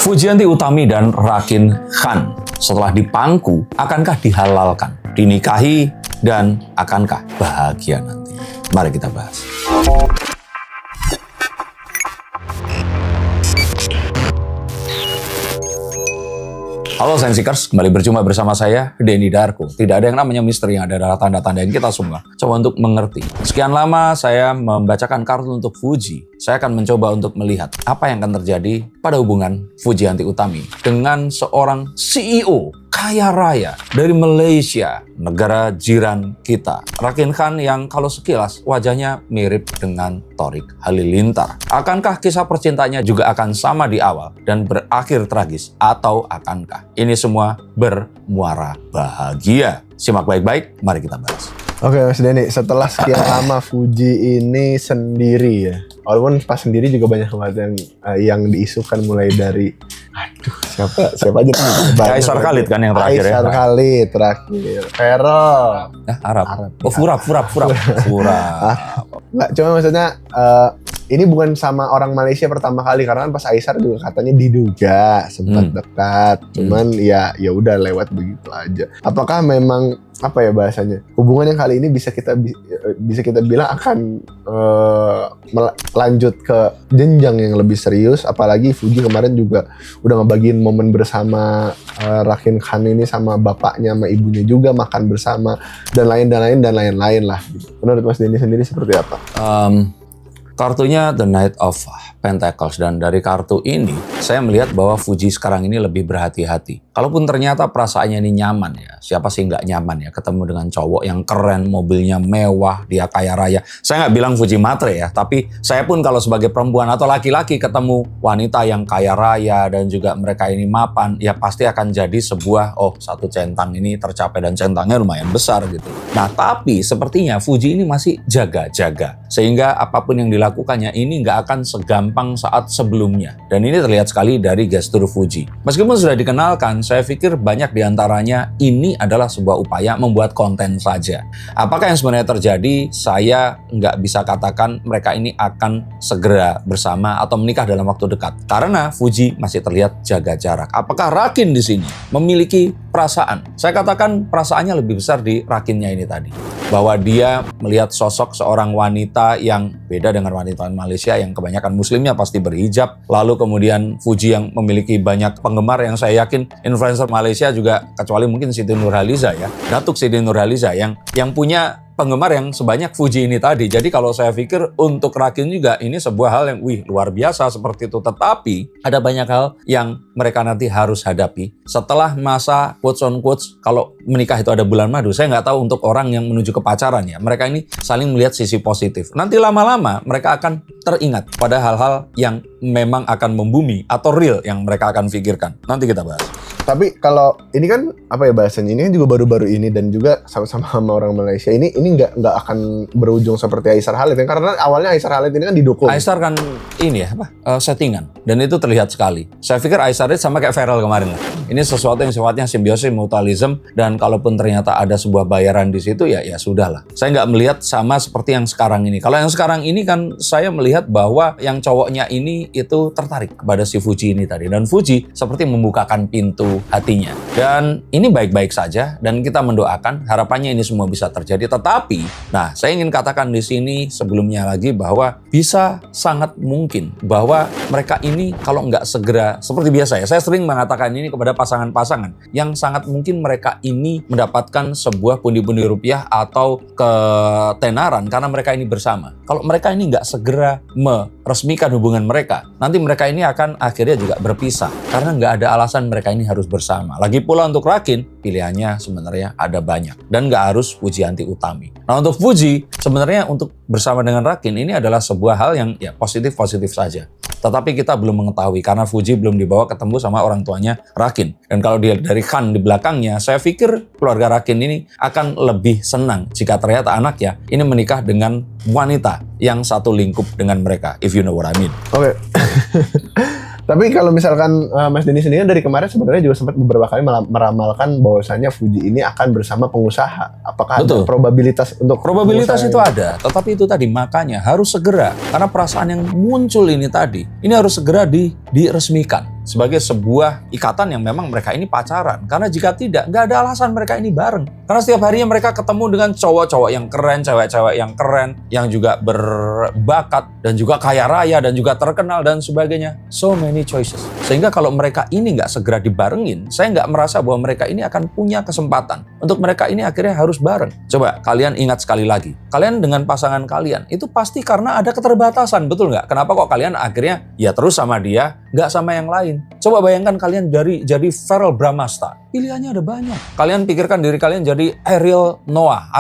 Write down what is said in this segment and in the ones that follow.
Fujianti Utami dan Rakin Khan setelah dipangku, akankah dihalalkan, dinikahi, dan akankah bahagia nanti? Mari kita bahas. Halo Sensikers, kembali berjumpa bersama saya, Denny Darko. Tidak ada yang namanya misteri, yang ada adalah tanda-tanda yang kita semua coba untuk mengerti. Sekian lama saya membacakan kartu untuk Fuji. Saya akan mencoba untuk melihat apa yang akan terjadi pada hubungan Fujianti Utami dengan seorang CEO kaya raya dari Malaysia, negara jiran kita. Rakin Khan yang kalau sekilas wajahnya mirip dengan Thorik Halilintar. Akankah kisah percintaannya juga akan sama di awal dan berakhir tragis, atau akankah ini semua bermuara bahagia? Simak baik-baik, mari kita bahas. Oke Mas Denny, setelah sekian lama Fuji ini sendiri ya, walaupun pas sendiri juga banyak banget yang diisukan, mulai dari siapa aja tuh? Aisar Khalid kan yang terakhir. Aisar Khalid terakhir, Vero. Arab. Oh, Furab. Nggak, cuma maksudnya ini bukan sama orang Malaysia pertama kali, karena kan pas Aisar juga katanya diduga sempat dekat, cuman ya udah lewat begitu aja. Apakah memang apa ya bahasanya, hubungan yang kali ini bisa kita bilang akan lanjut ke jenjang yang lebih serius? Apalagi Fuji kemarin juga udah ngebagiin momen bersama Rakin Khan ini sama bapaknya sama ibunya juga, makan bersama dan lain-lain lah. Menurut Mas Denny sendiri seperti apa? Kartunya The Knight of Pentacles, dan dari kartu ini saya melihat bahwa Fuji sekarang ini lebih berhati-hati. Kalaupun ternyata perasaannya ini nyaman ya, siapa sih nggak nyaman ya ketemu dengan cowok yang keren, mobilnya mewah, dia kaya raya. Saya nggak bilang Fuji matre ya, tapi saya pun kalau sebagai perempuan atau laki-laki ketemu wanita yang kaya raya dan juga mereka ini mapan, ya pasti akan jadi sebuah, satu centang ini tercapai, dan centangnya lumayan besar gitu. Nah tapi sepertinya Fuji ini masih jaga-jaga, sehingga apapun yang dilakukannya ini nggak akan segampang saat sebelumnya. Dan ini terlihat sekali dari gestur Fuji. Meskipun sudah dikenalkan, saya pikir banyak diantaranya ini adalah sebuah upaya membuat konten saja. Apakah yang sebenarnya terjadi? Saya nggak bisa katakan mereka ini akan segera bersama atau menikah dalam waktu dekat. Karena Fuji masih terlihat jaga jarak. Apakah Rakin di sini memiliki perasaan? Saya katakan perasaannya lebih besar di Rakinnya ini tadi. Bahwa dia melihat sosok seorang wanita yang beda dengan wanita Malaysia yang kebanyakan muslimnya pasti berhijab. Lalu kemudian Fuji yang memiliki banyak penggemar, yang saya yakin influencer Malaysia juga, kecuali mungkin Siti Nurhaliza ya, Datuk Siti Nurhaliza yang punya penggemar yang sebanyak Fuji ini tadi. Jadi kalau saya pikir untuk Rakin juga ini sebuah hal yang luar biasa seperti itu. Tetapi ada banyak hal yang mereka nanti harus hadapi setelah masa quotes on quotes, kalau menikah itu ada bulan madu. Saya nggak tahu untuk orang yang menuju ke pacaran ya, mereka ini saling melihat sisi positif. Nanti lama-lama mereka akan teringat pada hal-hal yang memang akan membumi atau real yang mereka akan pikirkan. Nanti kita bahas. Tapi kalau ini kan apa ya bahasanya, ini kan juga baru-baru ini dan juga sama-sama sama orang Malaysia ini nggak akan berujung seperti Aisar Khalid ya, karena awalnya Aisar Khalid ini kan didukung. Aisar kan ini ya settingan, dan itu terlihat sekali. Saya pikir Aisar itu sama kayak Feral kemarin lah. Ini sesuatu yang sifatnya simbiosis mutualism, dan kalaupun ternyata ada sebuah bayaran di situ ya sudahlah. Saya nggak melihat sama seperti yang sekarang ini. Kalau yang sekarang ini kan saya melihat bahwa yang cowoknya ini itu tertarik kepada si Fuji ini tadi, dan Fuji seperti membukakan pintu hatinya. Dan ini baik-baik saja, dan kita mendoakan harapannya ini semua bisa terjadi. Tetapi, saya ingin katakan di sini sebelumnya lagi bahwa bisa sangat mungkin bahwa mereka ini kalau nggak segera, seperti biasa ya, saya sering mengatakan ini kepada pasangan-pasangan yang sangat mungkin mereka ini mendapatkan sebuah pundi-pundi rupiah atau ketenaran karena mereka ini bersama. Kalau mereka ini nggak segera meresmikan hubungan mereka, nanti mereka ini akan akhirnya juga berpisah karena nggak ada alasan mereka ini harus bersama. Lagi pula untuk Rakin, pilihannya sebenarnya ada banyak dan nggak harus Fujianti Utami. Nah untuk Fuji, sebenarnya untuk bersama dengan Rakin ini adalah sebuah hal yang positif-positif saja. Tetapi kita belum mengetahui karena Fuji belum dibawa ketemu sama orang tuanya Rakin. Dan kalau dia dari Khan di belakangnya, saya pikir keluarga Rakin ini akan lebih senang jika ternyata anaknya ini menikah dengan wanita yang satu lingkup dengan mereka, if you know what I mean. Oke. Tapi kalau misalkan Mas Denny sendiri dari kemarin sebenarnya juga sempat beberapa kali meramalkan bahwasannya Fuji ini akan bersama pengusaha. Apakah ada probabilitas untuk probabilitas itu ada, tetapi itu tadi makanya harus segera, karena perasaan yang muncul ini tadi ini harus segera diresmikan. sebagai sebuah ikatan yang memang mereka ini pacaran. Karena jika tidak, nggak ada alasan mereka ini bareng. Karena setiap harinya mereka ketemu dengan cowok-cowok yang keren, cewek-cewek yang keren, yang juga berbakat, dan juga kaya raya, dan juga terkenal, dan sebagainya. So many choices. Sehingga kalau mereka ini nggak segera dibarengin, saya nggak merasa bahwa mereka ini akan punya kesempatan untuk mereka ini akhirnya harus bareng. Coba kalian ingat sekali lagi, kalian dengan pasangan kalian itu pasti karena ada keterbatasan, betul nggak? Kenapa kok kalian akhirnya ya terus sama dia, nggak sama yang lain? Coba bayangkan kalian jadi Verrell Bramasta, pilihannya ada banyak. Kalian pikirkan diri kalian jadi Ariel Noah,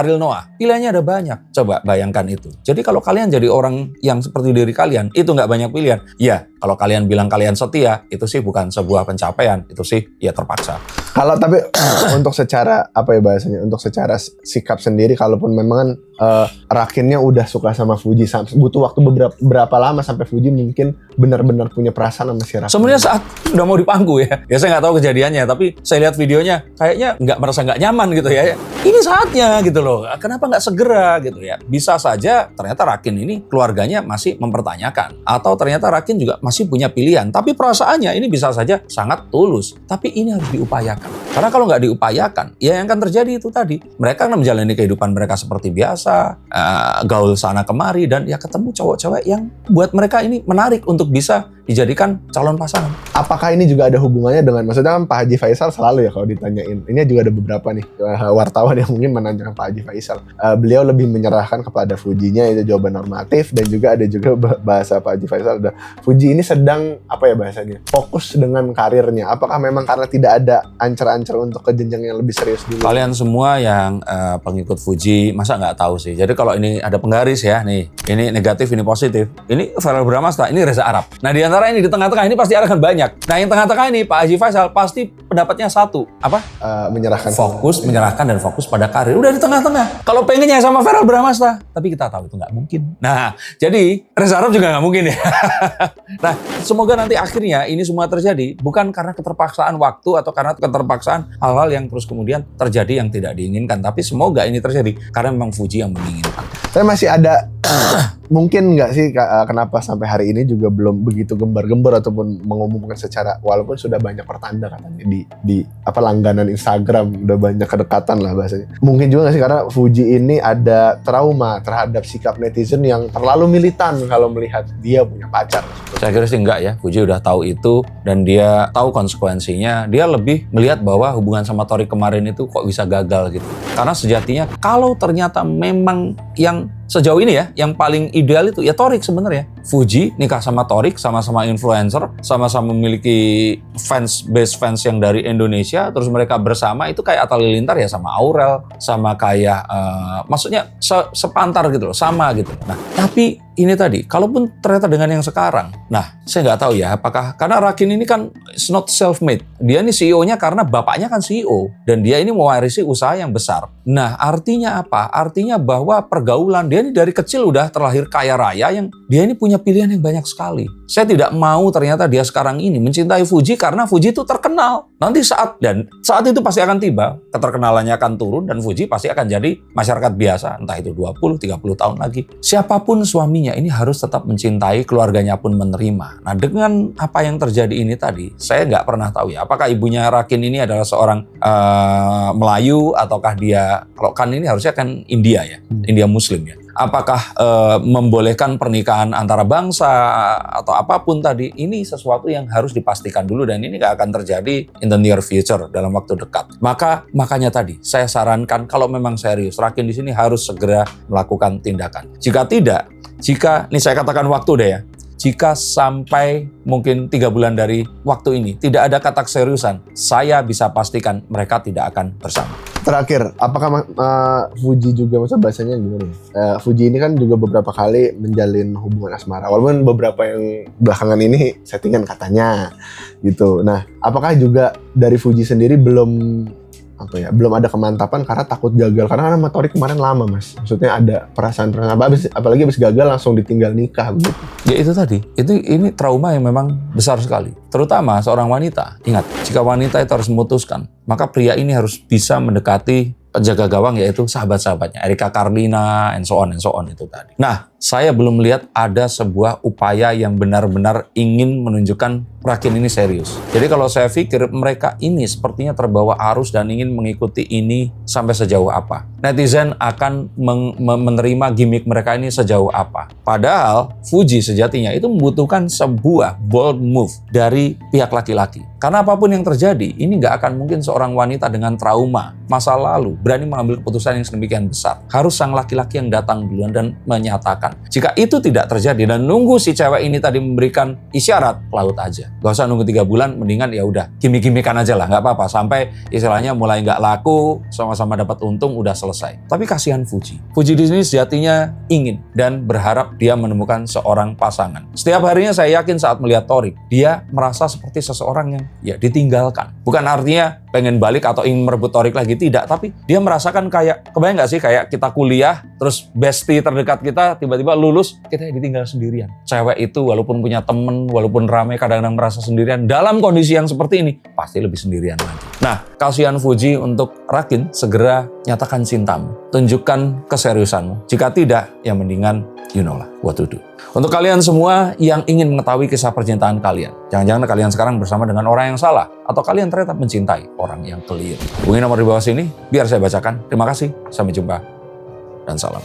pilihannya ada banyak. Coba bayangkan itu. Jadi kalau kalian jadi orang yang seperti diri kalian, itu nggak banyak pilihan. Ya, kalau kalian bilang kalian setia, itu sih bukan sebuah pencapaian, itu sih ya terpaksa. Kalau tapi untuk secara apa ya bahasanya, untuk secara sikap sendiri, kalaupun memang kan Rakinnya udah suka sama Fuji, butuh waktu berapa lama sampai Fuji mungkin benar-benar punya perasaan sama si Rakin? Sebenarnya saat udah mau dipangku ya saya nggak tahu kejadiannya, tapi saya lihat videonya kayaknya merasa nggak nyaman gitu ya. Ini saatnya gitu loh, kenapa nggak segera gitu ya? Bisa saja ternyata Rakin ini keluarganya masih mempertanyakan, atau ternyata Rakin juga masih punya pilihan, tapi perasaannya ini bisa saja sangat tulus. Tapi ini harus diupayakan, karena kalau nggak diupayakan, ya yang akan terjadi itu tadi, mereka akan menjalani kehidupan mereka seperti biasa, gaul sana kemari, dan ya ketemu cowok-cowok yang buat mereka ini menarik untuk bisa dijadikan calon pasangan. Apakah ini juga ada hubungannya dengan, maksudnya kan Pak Haji Faisal selalu ya kalau ditanyain, ini juga ada beberapa nih wartawan yang mungkin menanyakan Pak Haji Faisal, beliau lebih menyerahkan kepada Fujinya, itu jawaban normatif, dan juga ada juga bahasa Pak Haji Faisal, Fuji ini sedang apa ya bahasanya, fokus dengan karirnya. Apakah memang karena tidak ada ancer-ancer untuk ke jenjang yang lebih serius dulu? Kalian semua yang pengikut Fuji masa nggak tahu sih? Jadi kalau ini ada penggaris ya, nih ini negatif, ini positif, ini Verrell Bramasta, ini Reza Arab. Nah di antara ini, di tengah-tengah ini pasti akan banyak. Nah yang tengah-tengah ini Pak Haji Faisal pasti pendapatnya satu, apa? Menyerahkan. Fokus, menyerahkan, dan fokus pada karir. Udah di tengah-tengah. Kalau pengennya sama Verrell Bramasta, tapi kita tahu itu nggak mungkin. Nah jadi Reza Arab juga nggak mungkin ya. Nah semoga nanti akhirnya ini semua terjadi bukan karena keterpaksaan waktu atau karena keterpaksaan hal-hal yang terus kemudian terjadi yang tidak diinginkan, tapi semoga ini terjadi karena memang Fuji yang menginginkan. Tapi masih ada mungkin nggak sih kenapa sampai hari ini juga belum begitu gembar-gembor ataupun mengumumkan secara, walaupun sudah banyak pertanda katanya di apa langganan Instagram, udah banyak kedekatan lah bahasanya. Mungkin juga nggak sih karena Fuji ini ada trauma terhadap sikap netizen yang terlalu militan kalau melihat dia punya pacar. Saya kira sih enggak ya, Fuji udah tahu itu dan dia tahu konsekuensinya. Dia lebih melihat bahwa hubungan sama Torik kemarin itu kok bisa gagal gitu. Karena sejatinya kalau ternyata memang yang sejauh ini ya, yang paling ideal itu ya Torik sebenarnya. Fuji nikah sama Torik, sama-sama influencer, sama-sama memiliki base fans yang dari Indonesia, terus mereka bersama itu kayak Atta Halilintar ya sama Aurel, sama kayak maksudnya sepantar gitu loh, sama gitu. Nah, tapi ini tadi, kalaupun ternyata dengan yang sekarang, nah saya nggak tahu ya, apakah karena Rakin ini kan it's not self-made, dia ini CEO-nya karena bapaknya kan CEO, dan dia ini mewarisi usaha yang besar. Nah artinya apa? Artinya bahwa pergaulan, dia ini dari kecil udah terlahir kaya raya, yang dia ini punya pilihan yang banyak sekali. Saya tidak mau ternyata dia sekarang ini mencintai Fuji karena Fuji itu terkenal. Nanti saat itu pasti akan tiba, keterkenalannya akan turun, dan Fuji pasti akan jadi masyarakat biasa, entah itu 20-30 tahun lagi. Siapapun suaminya ini harus tetap mencintai, keluarganya pun menerima. Nah dengan apa yang terjadi ini tadi, saya nggak pernah tahu ya, apakah ibunya Rakin ini adalah seorang Melayu, ataukah dia, kalau kan ini harusnya kan India ya, India Muslim ya. Apakah membolehkan pernikahan antara bangsa atau apapun tadi, ini sesuatu yang harus dipastikan dulu, dan ini nggak akan terjadi in the near future, dalam waktu dekat. Makanya tadi saya sarankan kalau memang serius, Rakin di sini harus segera melakukan tindakan. Jika tidak, ini saya katakan waktu deh ya, jika sampai mungkin 3 bulan dari waktu ini tidak ada kata keseriusan, saya bisa pastikan mereka tidak akan bersama. Terakhir, apakah Fuji juga, maksudnya bahasanya gimana ya? Fuji ini kan juga beberapa kali menjalin hubungan asmara, walaupun beberapa yang belakangan ini settingan katanya gitu. Nah, apakah juga dari Fuji sendiri belum ada kemantapan karena takut gagal? Karena sama Torik kemarin lama mas, maksudnya ada perasaan apalagi habis gagal langsung ditinggal nikah gitu. Ya itu tadi, ini trauma yang memang besar sekali, terutama seorang wanita. Ingat, jika wanita itu harus memutuskan, maka pria ini harus bisa mendekati penjaga gawang, yaitu sahabat-sahabatnya, Erika Karlina, and so on itu tadi. Nah, saya belum melihat ada sebuah upaya yang benar-benar ingin menunjukkan Rakin ini serius. Jadi kalau saya pikir mereka ini sepertinya terbawa arus dan ingin mengikuti ini sampai sejauh apa. Netizen akan menerima gimmick mereka ini sejauh apa. Padahal Fuji sejatinya itu membutuhkan sebuah bold move dari pihak laki-laki. Karena apapun yang terjadi, ini nggak akan mungkin seorang wanita dengan trauma masa lalu berani mengambil keputusan yang sedemikian besar. Harus sang laki-laki yang datang duluan dan menyatakan. Jika itu tidak terjadi dan nunggu si cewek ini tadi memberikan isyarat, laut aja. Gak usah nunggu 3 bulan, mendingan ya udah gimmick-gimmickan aja lah, nggak apa-apa. Sampai istilahnya mulai nggak laku, sama-sama dapat untung, udah selesai. Tapi kasihan Fuji. Fuji di sini sejatinya ingin dan berharap dia menemukan seorang pasangan. Setiap harinya saya yakin saat melihat Torik, dia merasa seperti seseorang yang ya ditinggalkan. Bukan artinya pengen balik atau ingin merebut Torik lagi, tidak. Tapi dia merasakan kayak, kebayang nggak sih kayak kita kuliah, terus bestie terdekat kita tiba-tiba lulus, kita ditinggal sendirian. Cewek itu walaupun punya temen, walaupun ramai, kadang-kadang merasa sendirian. Dalam kondisi yang seperti ini, pasti lebih sendirian lagi. Nah, kasihan Fuji untuk Rakin, segera nyatakan cintamu. Tunjukkan keseriusanmu. Jika tidak, ya mendingan you know lah what to do. Untuk kalian semua yang ingin mengetahui kisah percintaan kalian, jangan-jangan kalian sekarang bersama dengan orang yang salah, atau kalian ternyata mencintai orang yang keliru. Hubungi nomor di bawah sini, biar saya bacakan. Terima kasih, sampai jumpa, dan salam.